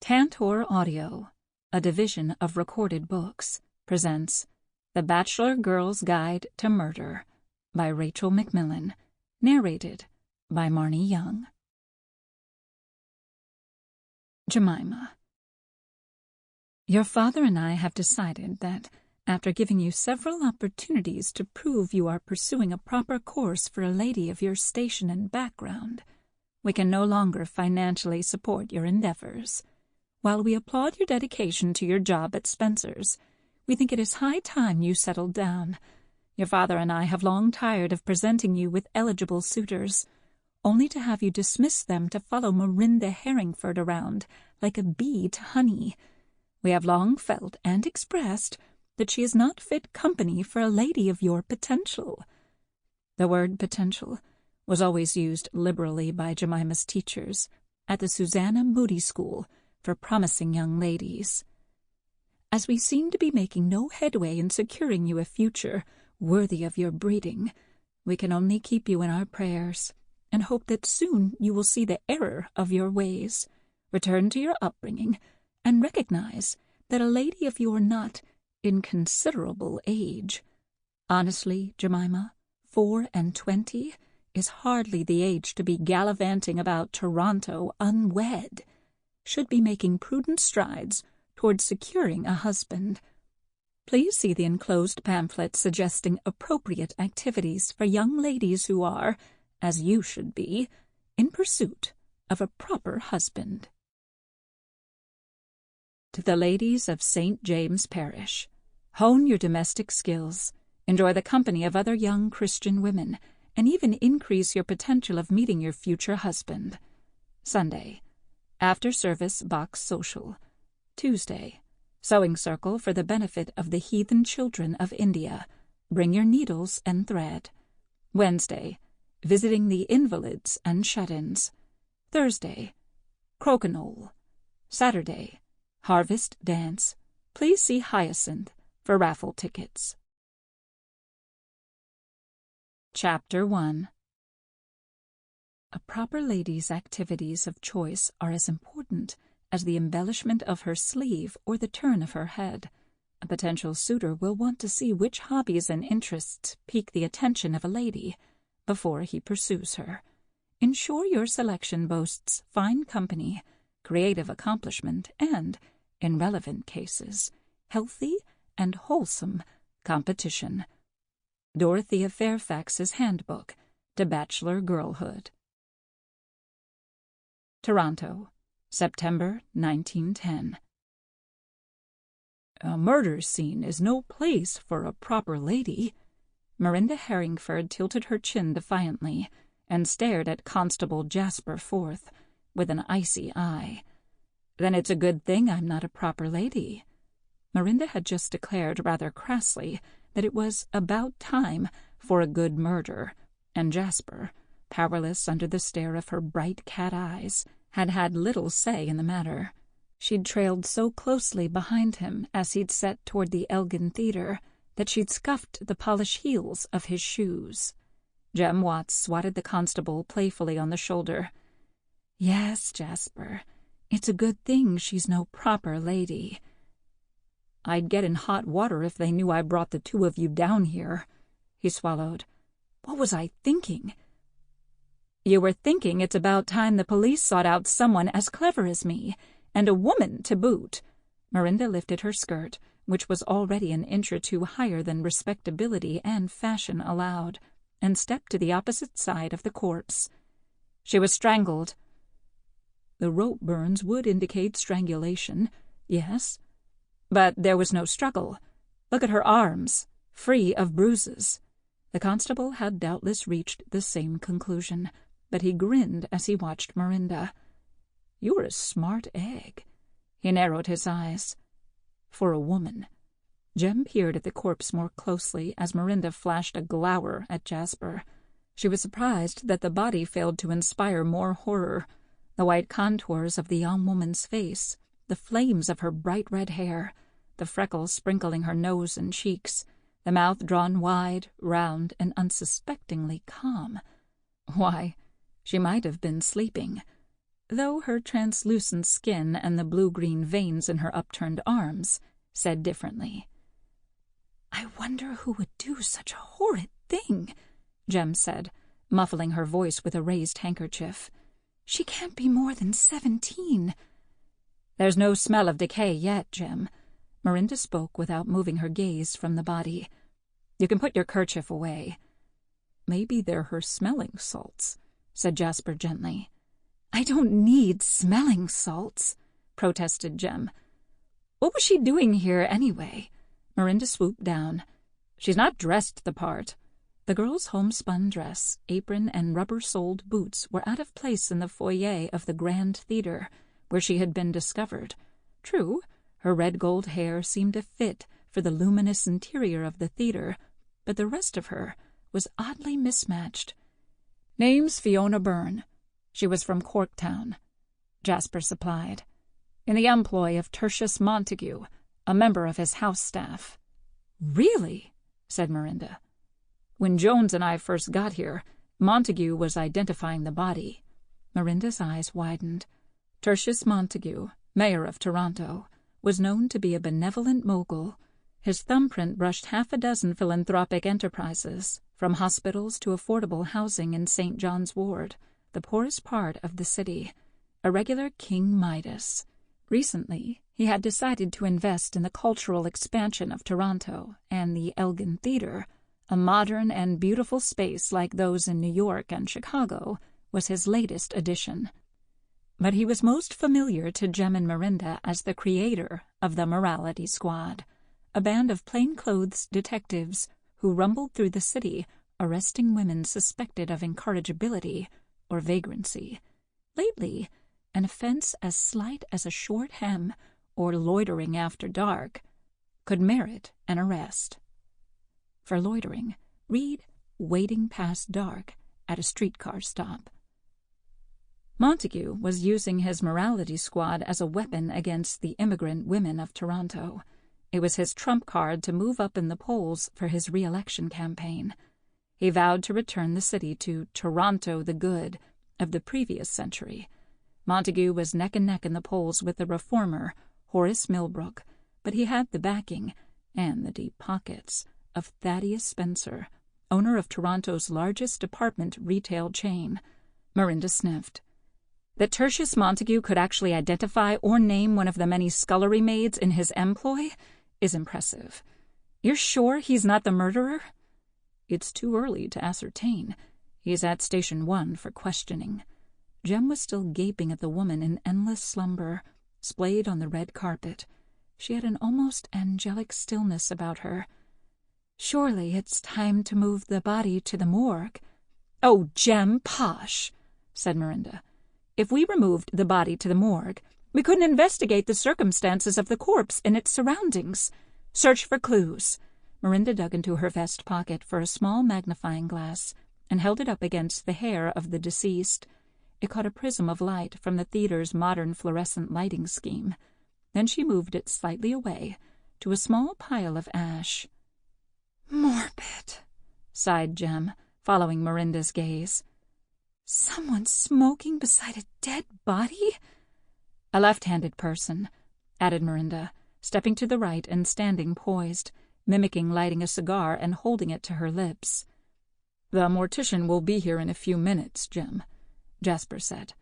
Tantor Audio, a division of Recorded Books, presents The Bachelor Girl's Guide to Murder by Rachel Mcmillan, narrated by Marnye Young. Jemima. Your father and I have decided that, after giving you several opportunities to prove you are pursuing a proper course for a lady of your station and background, we can no longer financially support your endeavors. While we applaud your dedication to your job at Spencer's, we think it is high time you settled down. Your father and I have long tired of presenting you with eligible suitors, only to have you dismiss them to follow Merinda Herringford around like a bee to honey. We have long felt and expressed that she is not fit company for a lady of your potential. The word potential was always used liberally by Jemima's teachers at the Susanna Moody School for promising young ladies. As we seem to be making no headway in securing you a future worthy of your breeding, we can only keep you in our prayers and hope that soon you will see the error of your ways, return to your upbringing, and recognize that a lady of your not inconsiderable age. Honestly, Jemima, 24 is hardly the age to be gallivanting about Toronto unwed. Should be making prudent strides toward securing a husband. Please see the enclosed pamphlet suggesting appropriate activities for young ladies who are, as you should be, in pursuit of a proper husband. To the ladies of St. James Parish, hone your domestic skills, enjoy the company of other young Christian women, and even increase your potential of meeting your future husband. Sunday, after service box social. Tuesday, sewing circle for the benefit of the heathen children of India. Bring your needles and thread. Wednesday, visiting the invalids and shut-ins. Thursday, crokinole. Saturday, harvest dance. Please see Hyacinth for raffle tickets. Chapter 1. A proper lady's activities of choice are as important as the embellishment of her sleeve or the turn of her head. A potential suitor will want to see which hobbies and interests pique the attention of a lady before he pursues her. Ensure your selection boasts fine company, creative accomplishment, and, in relevant cases, healthy and wholesome competition. Dorothea Fairfax's Handbook to Bachelor Girlhood. Toronto, September 1910. A murder scene is no place for a proper lady. Merinda Herringford tilted her chin defiantly and stared at Constable Jasper Forth with an icy eye. Then it's a good thing I'm not a proper lady. Merinda had just declared rather crassly that it was about time for a good murder, and Jasper, powerless under the stare of her bright cat eyes, had had little say in the matter. She'd trailed so closely behind him as he'd set toward the Elgin Theatre that she'd scuffed the polished heels of his shoes. Jem Watts swatted the constable playfully on the shoulder. "Yes, Jasper, it's a good thing she's no proper lady." "I'd get in hot water if they knew I brought the two of you down here." He swallowed. "What was I thinking?" "You were thinking it's about time the police sought out someone as clever as me, and a woman to boot." Merinda lifted her skirt, which was already an inch or two higher than respectability and fashion allowed, and stepped to the opposite side of the corpse. "She was strangled." "The rope burns would indicate strangulation, yes. But there was no struggle. Look at her arms, free of bruises." The constable had doubtless reached the same conclusion, but he grinned as he watched Merinda. "You're a smart egg." He narrowed his eyes. "For a woman." Jem peered at the corpse more closely as Merinda flashed a glower at Jasper. She was surprised that the body failed to inspire more horror. The white contours of the young woman's face, the flames of her bright red hair, the freckles sprinkling her nose and cheeks, the mouth drawn wide, round, and unsuspectingly calm. Why, she might have been sleeping. though her translucent skin and the blue-green veins in her upturned arms said differently. "I wonder who would do such a horrid thing," Jem said, muffling her voice with a raised handkerchief. "She can't be more than 17. "There's no smell of decay yet, Jem." Merinda spoke without moving her gaze from the body. "You can put your kerchief away." "Maybe they're her smelling salts," said Jasper gently. "I don't need smelling salts," protested Jem. "What was she doing here anyway?" Merinda swooped down. "She's not dressed the part." The girl's homespun dress, apron, and rubber-soled boots were out of place in the foyer of the Grand Theatre, where she had been discovered. True, her red-gold hair seemed a fit for the luminous interior of the theatre, but the rest of her was oddly mismatched. "Name's Fiona Byrne. She was from Corktown," Jasper supplied. "In the employ of Tertius Montague, a member of his house staff." "Really?" said Merinda. "When Jones and I first got here, Montague was identifying the body." Merinda's eyes widened. Tertius Montague, mayor of Toronto, was known to be a benevolent mogul. His thumbprint brushed half a dozen philanthropic enterprises, from hospitals to affordable housing in St. John's Ward, the poorest part of the city. A regular King Midas. Recently, he had decided to invest in the cultural expansion of Toronto, and the Elgin Theatre, a modern and beautiful space like those in New York and Chicago, was his latest addition. But he was most familiar to Jem and Merinda as the creator of the Morality Squad, a band of plainclothes detectives who rumbled through the city arresting women suspected of incorrigibility or vagrancy. Lately, an offense as slight as a short hem or loitering after dark could merit an arrest. For loitering, read "waiting past dark" at a streetcar stop. Montague was using his morality squad as a weapon against the immigrant women of Toronto. It was his trump card to move up in the polls for his re-election campaign. He vowed to return the city to Toronto the Good of the previous century. Montague was neck and neck in the polls with the reformer, Horace Milbrook, but he had the backing, and the deep pockets, of Thaddeus Spencer, owner of Toronto's largest department retail chain. Merinda sniffed. That Tertius Montague could actually identify or name one of the many scullery maids in his employ is impressive. "You're sure he's not the murderer?" "It's too early to ascertain. He's at Station 1 for questioning." Jem was still gaping at the woman in endless slumber, splayed on the red carpet. She had an almost angelic stillness about her. "Surely it's time to move the body to the morgue." "Oh, Jem, posh," said Merinda. "If we removed the body to the morgue, we couldn't investigate the circumstances of the corpse and its surroundings. Search for clues." Merinda dug into her vest pocket for a small magnifying glass and held it up against the hair of the deceased. It caught a prism of light from the theatre's modern fluorescent lighting scheme. Then she moved it slightly away to a small pile of ash. "Morbid," sighed Jem, following Merinda's gaze. "Someone smoking beside a dead body?" "A left-handed person," added Merinda, stepping to the right and standing poised, mimicking lighting a cigar and holding it to her lips. "The mortician will be here in a few minutes, Jem," Jasper said.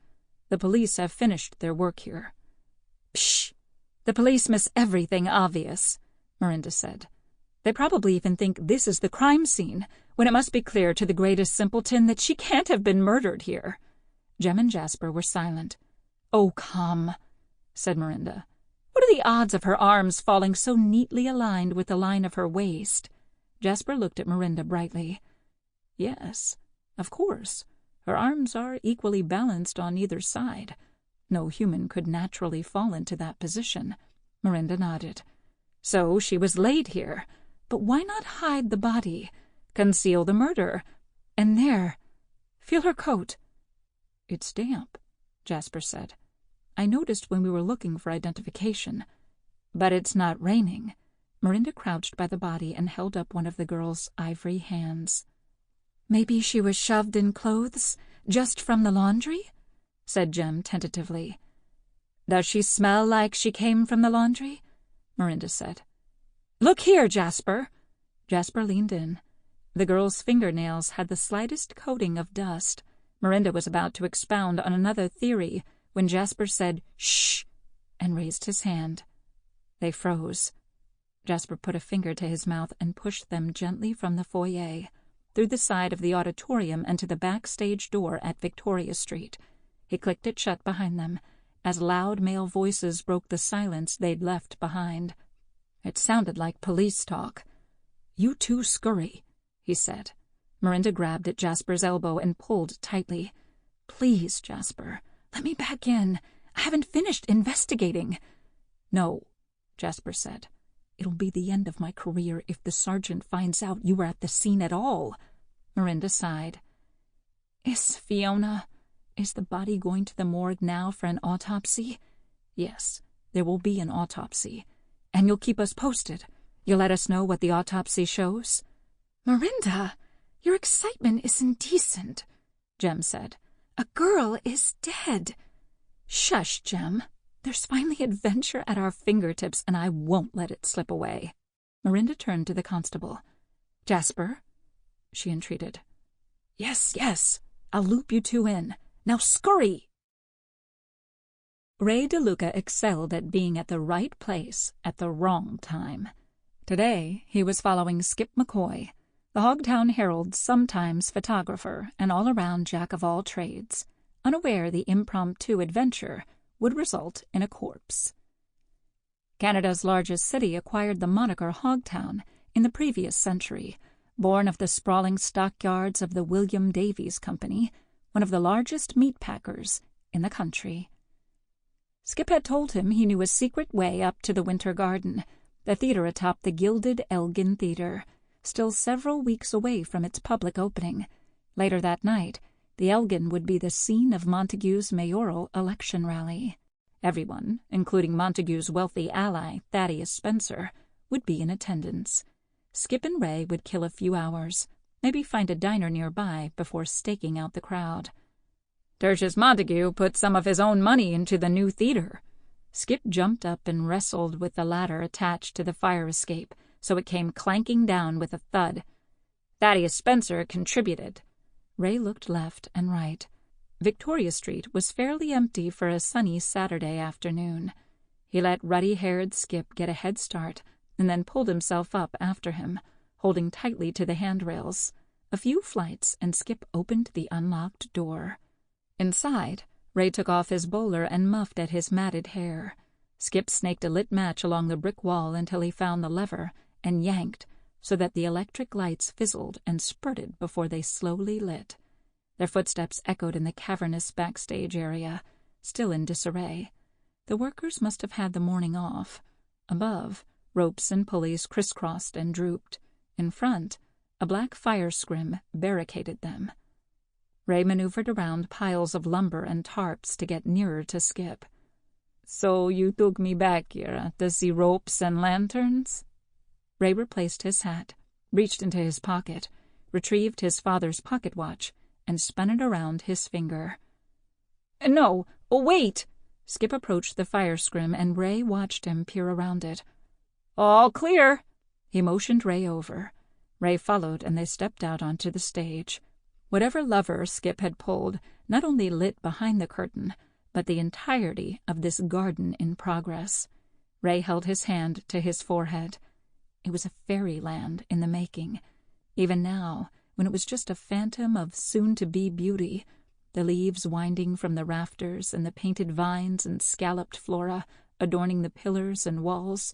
"The police have finished their work here." "Psh! The police miss everything obvious," Merinda said. "They probably even think this is the crime scene, when it must be clear to the greatest simpleton that she can't have been murdered here." Jem and Jasper were silent. "Oh, come," said Merinda. "What are the odds of her arms falling so neatly aligned with the line of her waist?" Jasper looked at Merinda brightly. "Yes, of course. Her arms are equally balanced on either side. No human could naturally fall into that position." Merinda nodded. "So she was laid here. But why not hide the body? Conceal the murder. And there, feel her coat." "It's damp," Jasper said. "I noticed when we were looking for identification." "But it's not raining." Merinda crouched by the body and held up one of the girl's ivory hands. "Maybe she was shoved in clothes, just from the laundry?" said Jem tentatively. "Does she smell like she came from the laundry?" Merinda said. "Look here, Jasper." Jasper leaned in. The girl's fingernails had the slightest coating of dust. Merinda was about to expound on another theory when Jasper said, "Shh," and raised his hand. They froze. Jasper put a finger to his mouth and pushed them gently from the foyer, through the side of the auditorium and to the backstage door at Victoria Street. He clicked it shut behind them, as loud male voices broke the silence they'd left behind. It sounded like police talk. "You two scurry," he said. Merinda grabbed at Jasper's elbow and pulled tightly. "Please, Jasper, let me back in. I haven't finished investigating." "No," Jasper said. "It'll be the end of my career if the sergeant finds out you were at the scene at all." Merinda sighed. Is the body going to the morgue now for an autopsy?" "Yes, there will be an autopsy. And you'll keep us posted. You'll let us know what the autopsy shows?" "Merinda, your excitement is indecent," Jem said. "A girl is dead." "Shush, Jem. There's finally adventure at our fingertips, and I won't let it slip away." Merinda turned to the constable. "Jasper," she entreated. Yes. I'll loop you two in. Now scurry!" Ray DeLuca excelled at being at the right place at the wrong time. Today he was following Skip McCoy, the Hogtown Herald's sometimes photographer and all-around jack-of-all-trades, unaware the impromptu adventure would result in a corpse. Canada's largest city acquired the moniker Hogtown in the previous century, born of the sprawling stockyards of the William Davies Company, one of the largest meat packers in the country. Skip had told him he knew a secret way up to the Winter Garden, the theater atop the gilded Elgin Theater, still several weeks away from its public opening. Later that night, the Elgin would be the scene of Montague's mayoral election rally. Everyone, including Montague's wealthy ally, Thaddeus Spencer, would be in attendance. Skip and Ray would kill a few hours, maybe find a diner nearby before staking out the crowd. Tertius Montague put some of his own money into the new theater. Skip jumped up and wrestled with the ladder attached to the fire escape, so it came clanking down with a thud. Thaddeus Spencer contributed. Ray looked left and right. Victoria Street was fairly empty for a sunny Saturday afternoon. He let ruddy-haired Skip get a head start, and then pulled himself up after him, holding tightly to the handrails. A few flights, and Skip opened the unlocked door. Inside, Ray took off his bowler and muffed at his matted hair. Skip snaked a lit match along the brick wall until he found the lever, and yanked, so that the electric lights fizzled and spurted before they slowly lit. Their footsteps echoed in the cavernous backstage area, still in disarray. The workers must have had the morning off. Above, ropes and pulleys crisscrossed and drooped. In front, a black fire scrim barricaded them. Ray maneuvered around piles of lumber and tarps to get nearer to Skip. "So you took me back here to see ropes and lanterns?" Ray replaced his hat, reached into his pocket, retrieved his father's pocket watch, and spun it around his finger. "No, wait!" Skip approached the fire scrim, and Ray watched him peer around it. "All clear!" He motioned Ray over. Ray followed, and they stepped out onto the stage. Whatever lever Skip had pulled not only lit behind the curtain, but the entirety of this garden in progress. Ray held his hand to his forehead. It was a fairyland in the making. Even now, when it was just a phantom of soon-to-be beauty, the leaves winding from the rafters and the painted vines and scalloped flora adorning the pillars and walls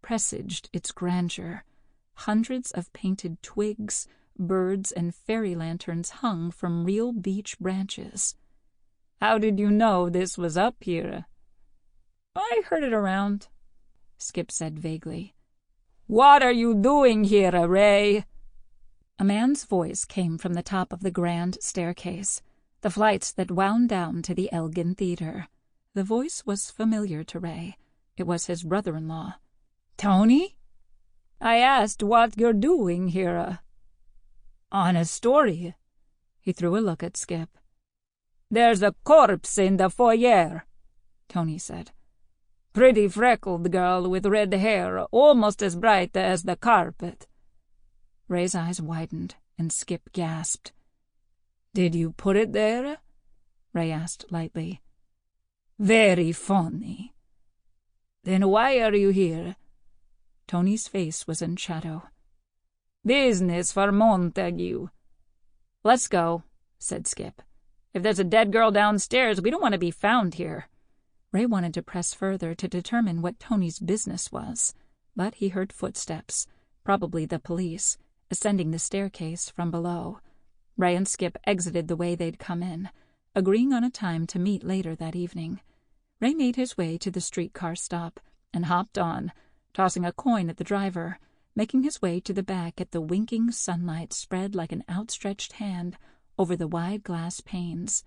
presaged its grandeur. Hundreds of painted twigs, birds, and fairy lanterns hung from real beech branches. "How did you know this was up here?" "I heard it around," Skip said vaguely. "What are you doing here, Ray?" A man's voice came from the top of the grand staircase, the flights that wound down to the Elgin Theater. The voice was familiar to Ray. It was his brother-in-law. "Tony?" "I asked what you're doing here." "On a story." He threw a look at Skip. "There's a corpse in the foyer," Tony said. "Pretty freckled girl with red hair, almost as bright as the carpet." Ray's eyes widened, and Skip gasped. "Did you put it there?" Ray asked lightly. "Very funny. Then why are you here?" Tony's face was in shadow. "Business for Montague." "Let's go," said Skip. "If there's a dead girl downstairs, we don't want to be found here." Ray wanted to press further to determine what Tony's business was, but he heard footsteps, probably the police, ascending the staircase from below. Ray and Skip exited the way they'd come in, agreeing on a time to meet later that evening. Ray made his way to the streetcar stop and hopped on, tossing a coin at the driver, making his way to the back at the winking sunlight spread like an outstretched hand over the wide glass panes.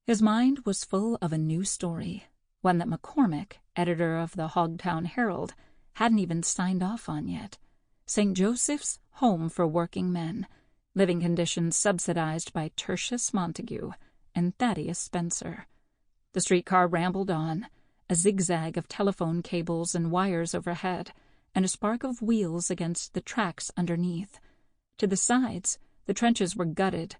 His mind was full of a new story, one that McCormick, editor of the Hogtown Herald, hadn't even signed off on yet. St. Joseph's Home for Working Men, living conditions subsidized by Tertius Montague and Thaddeus Spencer. The streetcar rambled on, a zigzag of telephone cables and wires overhead, and a spark of wheels against the tracks underneath. To the sides, the trenches were gutted,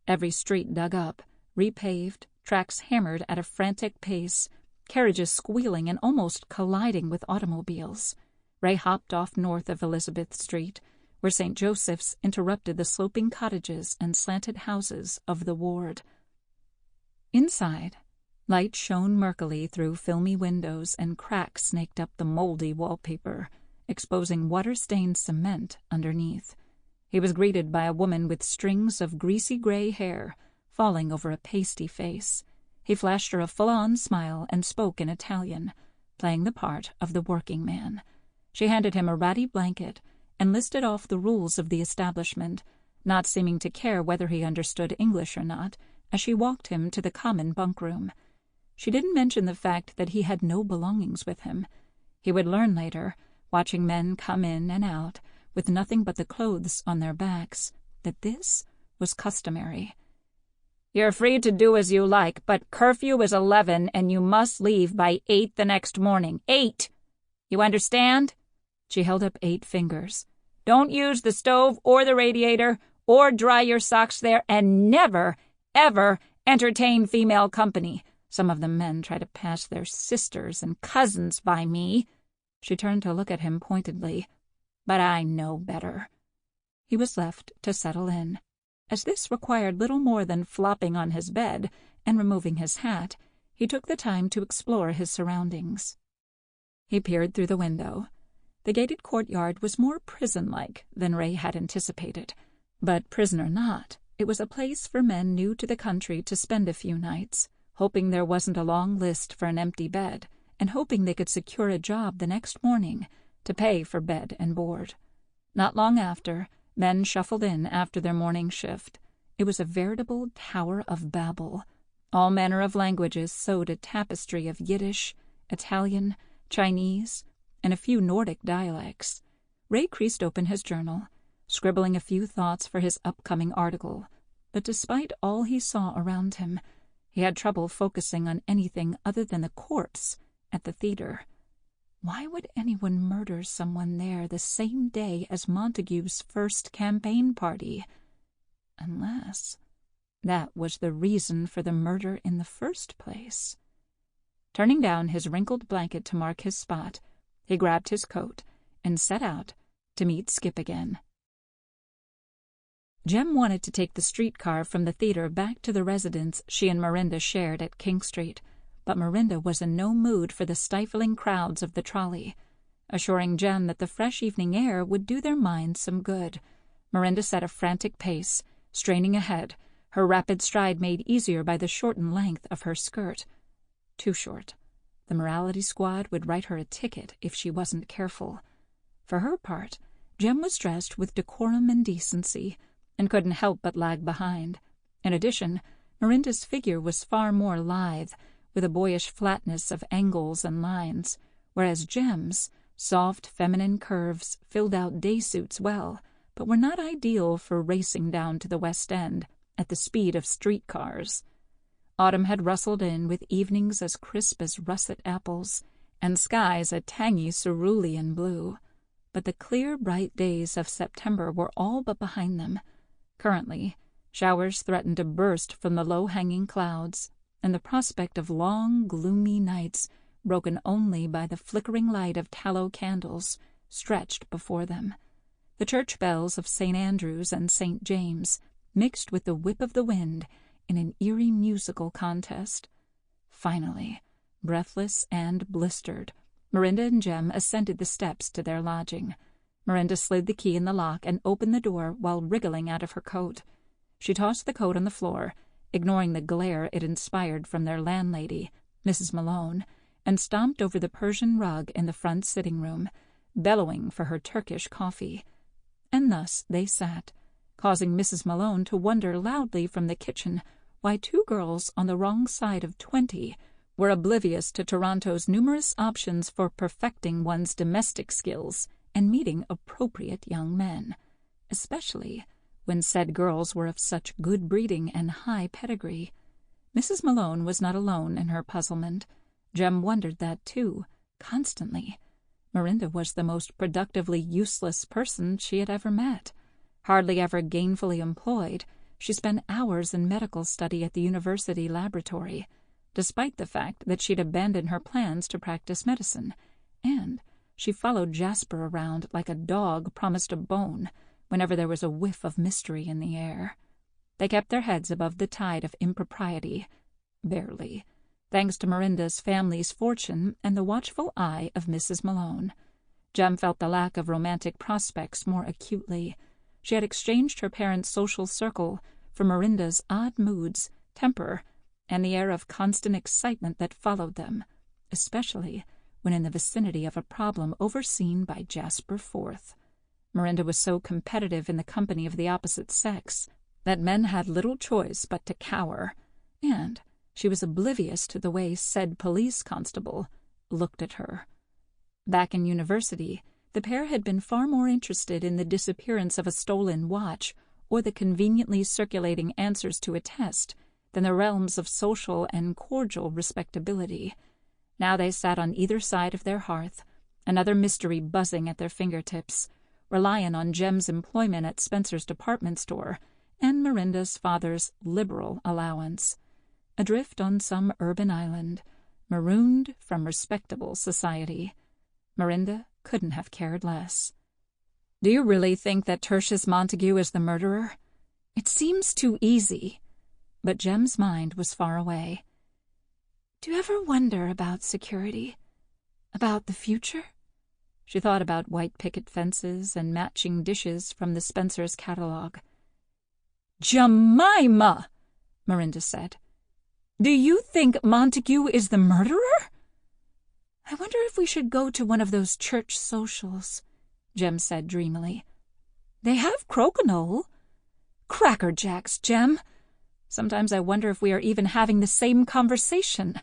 every street dug up, repaved, tracks hammered at a frantic pace, carriages squealing and almost colliding with automobiles. Ray hopped off north of Elizabeth Street, where St. Joseph's interrupted the sloping cottages and slanted houses of the ward. Inside, light shone murkily through filmy windows and cracks snaked up the moldy wallpaper, exposing water-stained cement underneath. He was greeted by a woman with strings of greasy gray hair falling over a pasty face. He flashed her a full-on smile and spoke in Italian, playing the part of the working man. She handed him a ratty blanket and listed off the rules of the establishment, not seeming to care whether he understood English or not, as she walked him to the common bunk-room. She didn't mention the fact that he had no belongings with him. He would learn later, watching men come in and out, with nothing but the clothes on their backs, that this was customary. "You're free to do as you like, but curfew is 11 and you must leave by 8 the next morning. 8! You understand?" She held up 8 fingers. "Don't use the stove or the radiator or dry your socks there, and never, ever entertain female company. Some of the men try to pass their sisters and cousins by me." She turned to look at him pointedly. "But I know better." He was left to settle in. As this required little more than flopping on his bed and removing his hat, he took the time to explore his surroundings. He peered through the window. The gated courtyard was more prison-like than Ray had anticipated, but prison or not, it was a place for men new to the country to spend a few nights, hoping there wasn't a long list for an empty bed, and hoping they could secure a job the next morning to pay for bed and board. Not long after, men shuffled in after their morning shift. It was a veritable Tower of Babel. All manner of languages sewed a tapestry of Yiddish, Italian, Chinese, and a few Nordic dialects. Ray creased open his journal, scribbling a few thoughts for his upcoming article, but despite all he saw around him, he had trouble focusing on anything other than the corpse at the theater. Why would anyone murder someone there the same day as Montague's first campaign party? Unless that was the reason for the murder in the first place. Turning down his wrinkled blanket to mark his spot, he grabbed his coat and set out to meet Skip again. Jem wanted to take the streetcar from the theater back to the residence she and Merinda shared at King Street, but Merinda was in no mood for the stifling crowds of the trolley. Assuring Jem that the fresh evening air would do their minds some good, Merinda set a frantic pace, straining ahead, her rapid stride made easier by the shortened length of her skirt. Too short. The morality squad would write her a ticket if she wasn't careful. For her part, Jem was dressed with decorum and decency, and couldn't help but lag behind. In addition, Merinda's figure was far more lithe, with a boyish flatness of angles and lines, whereas Jem's soft feminine curves filled out day suits well, but were not ideal for racing down to the West End at the speed of streetcars. Autumn had rustled in with evenings as crisp as russet apples and skies a tangy cerulean blue. But the clear, bright days of September were all but behind them. Currently, showers threatened to burst from the low-hanging clouds, and the prospect of long, gloomy nights, broken only by the flickering light of tallow candles, stretched before them. The church bells of St. Andrew's and St. James mixed with the whip of the wind in an eerie musical contest. Finally, breathless and blistered, Merinda and Jem ascended the steps to their lodging. Merinda slid the key in the lock and opened the door while wriggling out of her coat. She tossed the coat on the floor, ignoring the glare it inspired from their landlady, Mrs. Malone, and stomped over the Persian rug in the front sitting room, bellowing for her Turkish coffee. And thus they sat, causing Mrs. Malone to wonder loudly from the kitchen why two girls on the wrong side of 20 were oblivious to Toronto's numerous options for perfecting one's domestic skills and meeting appropriate young men, especially when said girls were of such good breeding and high pedigree. Mrs. Malone was not alone in her puzzlement. Jem wondered that, too, constantly. Merinda was the most productively useless person she had ever met. Hardly ever gainfully employed, she spent hours in medical study at the university laboratory, despite the fact that she'd abandoned her plans to practice medicine, and she followed Jasper around like a dog promised a bone whenever there was a whiff of mystery in the air. They kept their heads above the tide of impropriety, barely, thanks to Merinda's family's fortune and the watchful eye of Mrs. Malone. Jem felt the lack of romantic prospects more acutely. She had exchanged her parents' social circle for Merinda's odd moods, temper, and the air of constant excitement that followed them, especially when in the vicinity of a problem overseen by Jasper Forth. Merinda was so competitive in the company of the opposite sex that men had little choice but to cower, and she was oblivious to the way said police constable looked at her. Back in university, the pair had been far more interested in the disappearance of a stolen watch or the conveniently circulating answers to a test than the realms of social and cordial respectability. Now they sat on either side of their hearth, another mystery buzzing at their fingertips, relying on Jem's employment at Spencer's department store and Merinda's father's liberal allowance. Adrift on some urban island, marooned from respectable society. Merinda couldn't have cared less. "Do you really think that Tertius Montague is the murderer? It seems too easy." But Jem's mind was far away. "Do you ever wonder about security? About the future?" She thought about white picket fences and matching dishes from the Spencer's catalog. "Jemima!" Merinda said. "Do you think Montague is the murderer?" "I wonder if we should go to one of those church socials," Jem said dreamily. "They have crokinole." "Cracker jacks, Jem. Sometimes I wonder if we are even having the same conversation.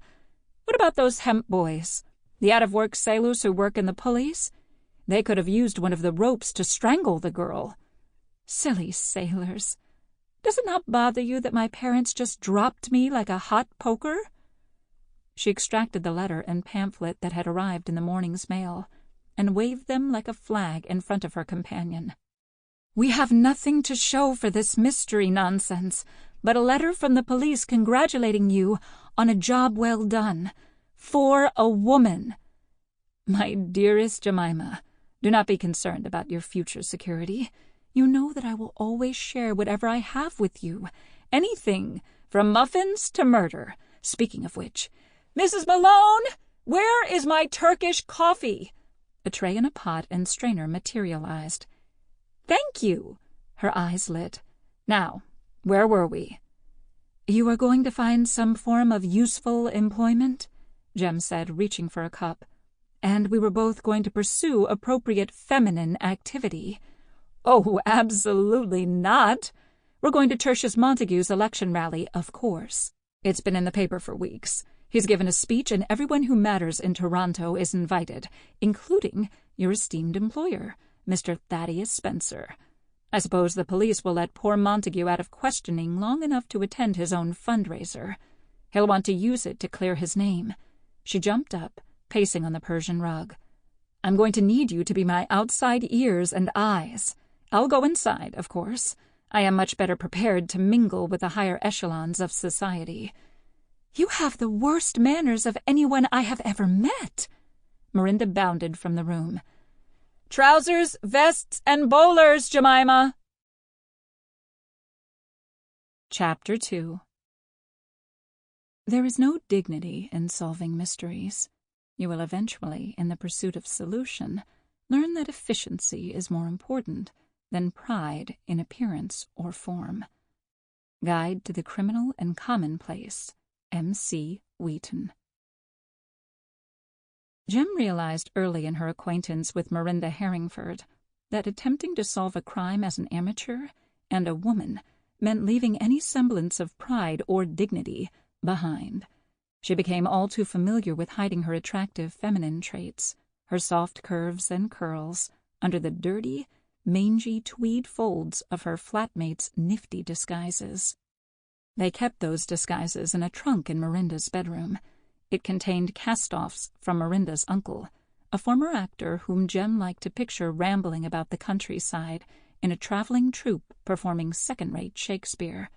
What about those hemp boys? The out-of-work sailors who work in the police? They could have used one of the ropes to strangle the girl." "Silly sailors. Does it not bother you that my parents just dropped me like a hot poker?" She extracted the letter and pamphlet that had arrived in the morning's mail and waved them like a flag in front of her companion. "We have nothing to show for this mystery nonsense but a letter from the police congratulating you on a job well done. For a woman. My dearest Jemima, do not be concerned about your future security. You know that I will always share whatever I have with you. Anything, from muffins to murder. Speaking of which, Mrs. Malone, where is my Turkish coffee?" A tray and a pot and strainer materialized. "Thank you." Her eyes lit. "Now, where were we?" "You are going to find some form of useful employment," Jem said, reaching for a cup. "And we were both going to pursue appropriate feminine activity." "Oh, absolutely not. We're going to Tertius Montague's election rally, of course. It's been in the paper for weeks. He's given a speech and everyone who matters in Toronto is invited, including your esteemed employer, Mr. Thaddeus Spencer. I suppose the police will let poor Montague out of questioning long enough to attend his own fundraiser. He'll want to use it to clear his name. She jumped up, pacing on the Persian rug. I'm going to need you to be my outside ears and eyes. I'll go inside, of course. I am much better prepared to mingle with the higher echelons of society. You have the worst manners of anyone I have ever met. Merinda bounded from the room. Trousers, vests, and bowlers, Jemima. Chapter 2. There is no dignity in solving mysteries. You will eventually, in the pursuit of solution, learn that efficiency is more important than pride in appearance or form. Guide to the Criminal and Commonplace, M.C. Wheaton. Jem realized early in her acquaintance with Merinda Herringford that attempting to solve a crime as an amateur and a woman meant leaving any semblance of pride or dignity behind. She became all too familiar with hiding her attractive feminine traits, her soft curves and curls, under the dirty, mangy tweed folds of her flatmates' nifty disguises. They kept those disguises in a trunk in Merinda's bedroom. It contained cast-offs from Merinda's uncle, a former actor whom Jem liked to picture rambling about the countryside in a traveling troupe performing second-rate Shakespeare.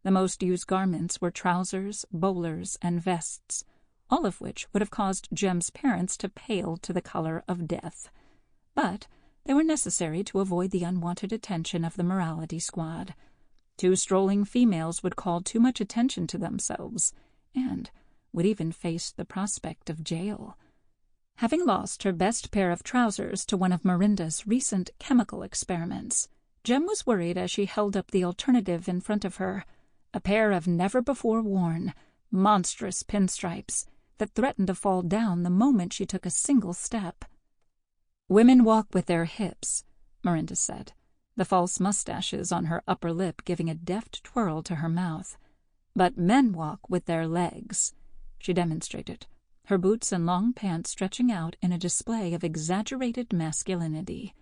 The most used garments were trousers, bowlers, and vests, all of which would have caused Jem's parents to pale to the color of death. But they were necessary to avoid the unwanted attention of the morality squad. 2 strolling females would call too much attention to themselves, and would even face the prospect of jail. Having lost her best pair of trousers to one of Merinda's recent chemical experiments, Jem was worried as she held up the alternative in front of her, a pair of never-before-worn, monstrous pinstripes that threatened to fall down the moment she took a single step. Women walk with their hips, Merinda said, the false mustaches on her upper lip giving a deft twirl to her mouth. But men walk with their legs, she demonstrated, her boots and long pants stretching out in a display of exaggerated masculinity.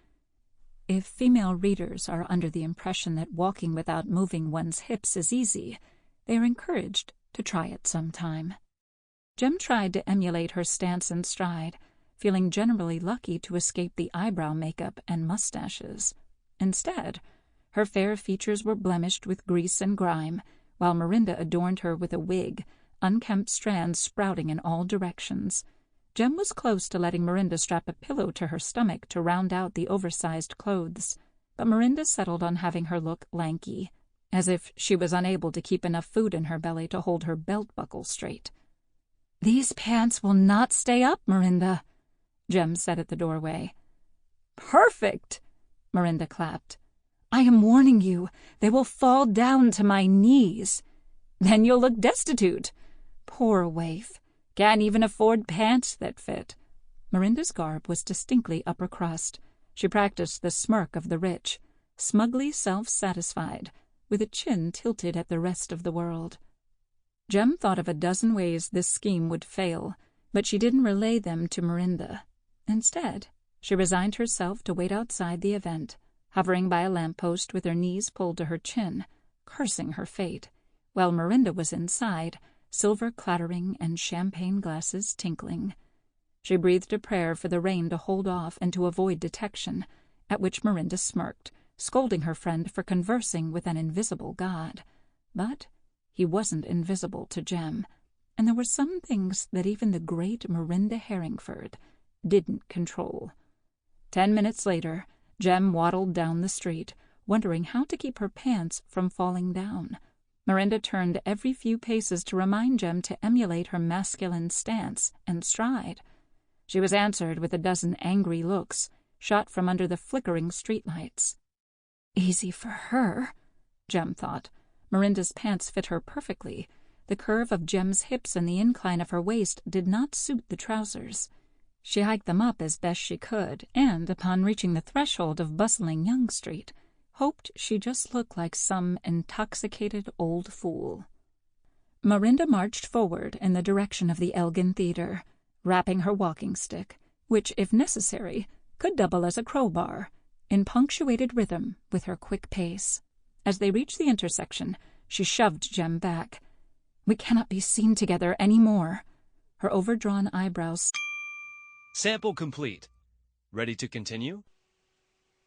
If female readers are under the impression that walking without moving one's hips is easy, they are encouraged to try it sometime. Jem tried to emulate her stance and stride, feeling generally lucky to escape the eyebrow makeup and mustaches. Instead, her fair features were blemished with grease and grime, while Merinda adorned her with a wig, unkempt strands sprouting in all directions. Jem was close to letting Merinda strap a pillow to her stomach to round out the oversized clothes, but Merinda settled on having her look lanky, as if she was unable to keep enough food in her belly to hold her belt buckle straight. "These pants will not stay up, Merinda," Jem said at the doorway. "Perfect!" Merinda clapped. "I am warning you, they will fall down to my knees. Then you'll look destitute. Poor waif. Can't even afford pants that fit." Merinda's garb was distinctly upper crust. She practiced the smirk of the rich, smugly self-satisfied, with a chin tilted at the rest of the world. Jem thought of a dozen ways this scheme would fail, but she didn't relay them to Merinda. Instead, she resigned herself to wait outside the event, hovering by a lamppost with her knees pulled to her chin, cursing her fate, while Merinda was inside, silver clattering and champagne glasses tinkling. She breathed a prayer for the rain to hold off and to avoid detection, at which Merinda smirked, scolding her friend for conversing with an invisible god. But he wasn't invisible to Jem, and there were some things that even the great Merinda Herringford didn't control. 10 minutes later, Jem waddled down the street, wondering how to keep her pants from falling down. Merinda turned every few paces to remind Jem to emulate her masculine stance and stride. She was answered with a dozen angry looks, shot from under the flickering streetlights. Easy for her, Jem thought. Merinda's pants fit her perfectly. The curve of Jem's hips and the incline of her waist did not suit the trousers. She hiked them up as best she could, and, upon reaching the threshold of bustling Young Street, hoped she just looked like some intoxicated old fool. Merinda marched forward in the direction of the Elgin Theatre, rapping her walking stick, which, if necessary, could double as a crowbar, in punctuated rhythm with her quick pace. As they reached the intersection, she shoved Jem back. We cannot be seen together any more." Her overdrawn eyebrows. Sample complete. Ready to continue?